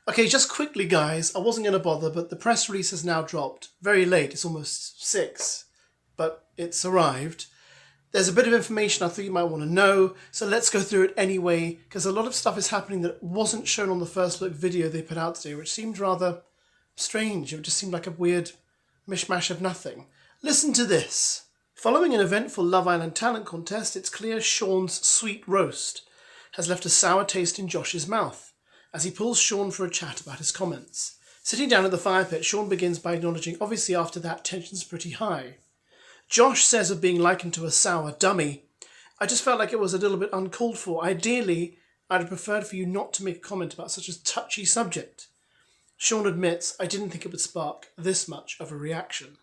Okay, just quickly, guys, I wasn't going to bother, but the press release has now dropped. Very late, it's almost 6, but it's arrived. There's a bit of information I thought you might want to know, so let's go through it anyway, because a lot of stuff is happening that wasn't shown on the first look video they put out today, which seemed rather strange. It just seemed like a weird mishmash of nothing. Listen to this. Following an eventful Love Island talent contest, it's clear Sean's sweet roast has left a sour taste in Josh's mouth as he pulls Sean for a chat about his comments. Sitting down at the fire pit, Sean begins by acknowledging, obviously after that, tension's pretty high. Josh says of being likened to a sour dummy, I just felt like it was a little bit uncalled for. Ideally, I'd have preferred for you not to make a comment about such a touchy subject. Sean admits, I didn't think it would spark this much of a reaction.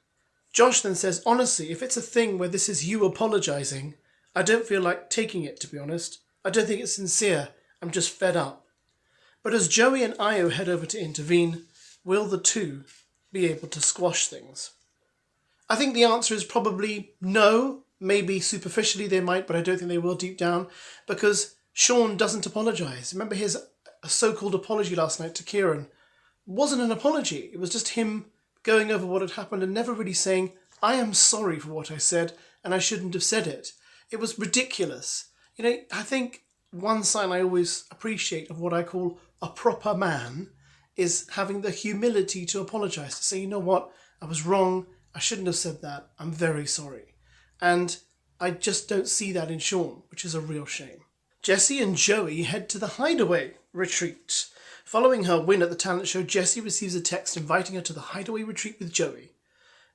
Josh then says, honestly, if it's a thing where this is you apologising, I don't feel like taking it, to be honest. I don't think it's sincere. I'm just fed up. But as Joey and Io head over to intervene, will the two be able to squash things? I think the answer is probably no. Maybe superficially they might, but I don't think they will deep down, because Sean doesn't apologise. Remember his so-called apology last night to Kieran wasn't an apology. It was just him going over what had happened and never really saying, I am sorry for what I said and I shouldn't have said it. It was ridiculous. You know, I think one sign I always appreciate of what I call a proper man is having the humility to apologise, to say, you know what, I was wrong, I shouldn't have said that, I'm very sorry. And I just don't see that in Sean, which is a real shame. Jessie and Joey head to the Hideaway retreat. Following her win at the talent show, Jessie receives a text inviting her to the Hideaway retreat with Joey.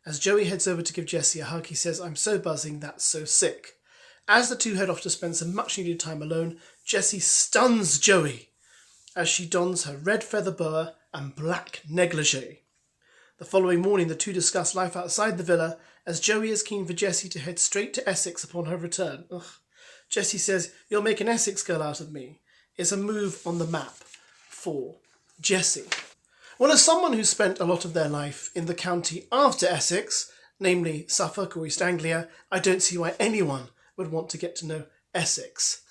As Joey heads over to give Jessie a hug, he says, I'm so buzzing, that's so sick. As the two head off to spend some much needed time alone, Jessie stuns Joey as she dons her red feather boa and black negligee. The following morning, the two discuss life outside the villa as Joey is keen for Jessie to head straight to Essex upon her return. Jessie says, you'll make an Essex girl out of me. It's a move on the map for Jessie. Well, as someone who spent a lot of their life in the county after Essex, namely Suffolk or East Anglia, I don't see why anyone would want to get to know Essex.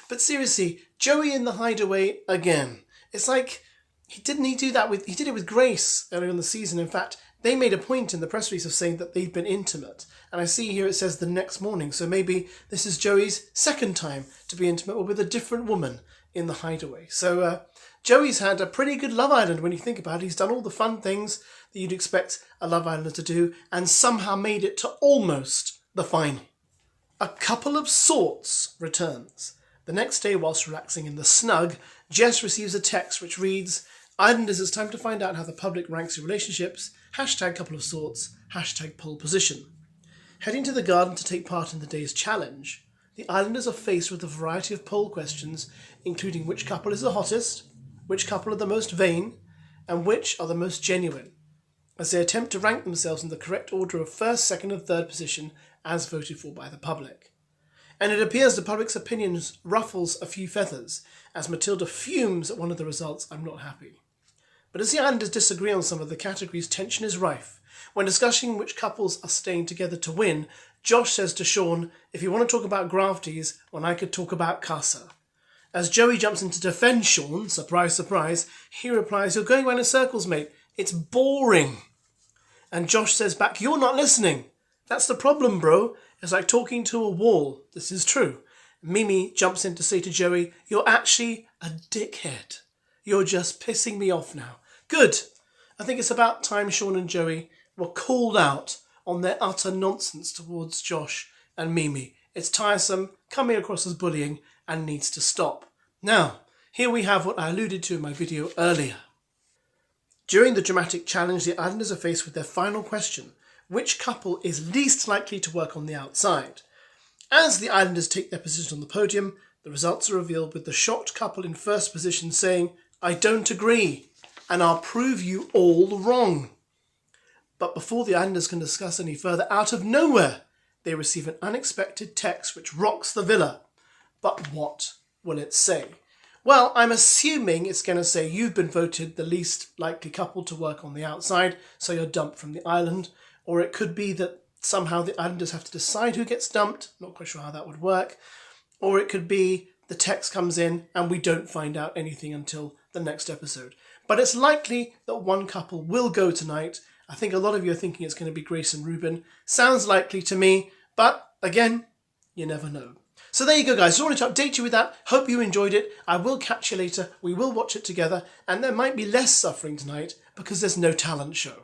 But seriously, Joey in the Hideaway again. It's like, he did it with Grace earlier in the season. In fact, they made a point in the press release of saying that they've been intimate. And I see here it says the next morning. So maybe this is Joey's second time to be intimate or with a different woman in the Hideaway. So Joey's had a pretty good Love Island when you think about it. He's done all the fun things that you'd expect a Love Islander to do and somehow made it to almost the final. A couple of sorts returns. The next day, whilst relaxing in the snug, Jess receives a text which reads, Islanders, it's time to find out how the public ranks your relationships, hashtag couple of sorts, hashtag pole position. Heading to the garden to take part in the day's challenge, the Islanders are faced with a variety of poll questions, including which couple is the hottest, which couple are the most vain, and which are the most genuine, as they attempt to rank themselves in the correct order of first, second and third position as voted for by the public. And it appears the public's opinions ruffles a few feathers, as Matilda fumes at one of the results, I'm not happy. But as the Islanders disagree on some of the categories, tension is rife. When discussing which couples are staying together to win, Josh says to Sean, if you want to talk about grafties, well, I could talk about Casa. As Joey jumps in to defend Sean, surprise, surprise, he replies, you're going round in circles, mate. It's boring. And Josh says back, you're not listening. That's the problem, bro. It's like talking to a wall. This is true. MIMII jumps in to say to Joey, you're actually a dickhead. You're just pissing me off now. Good. I think it's about time Sean and Joey were called out on their utter nonsense towards Josh and MIMII. It's tiresome, coming across as bullying, and needs to stop. Now, here we have what I alluded to in my video earlier. During the dramatic challenge, the Islanders are faced with their final question. Which couple is least likely to work on the outside? As the Islanders take their position on the podium, the results are revealed with the shocked couple in first position saying, I don't agree, and I'll prove you all wrong. But before the Islanders can discuss any further, out of nowhere, they receive an unexpected text which rocks the villa. But what will it say? Well, I'm assuming it's going to say you've been voted the least likely couple to work on the outside, so you're dumped from the island. Or it could be that somehow the Islanders have to decide who gets dumped. Not quite sure how that would work. Or it could be the text comes in and we don't find out anything until the next episode. But it's likely that one couple will go tonight. I think a lot of you are thinking it's going to be Grace and Ruben. Sounds likely to me, but again, you never know. So there you go, guys. Just wanted to update you with that. Hope you enjoyed it. I will catch you later. We will watch it together, and there might be less suffering tonight because there's no talent show.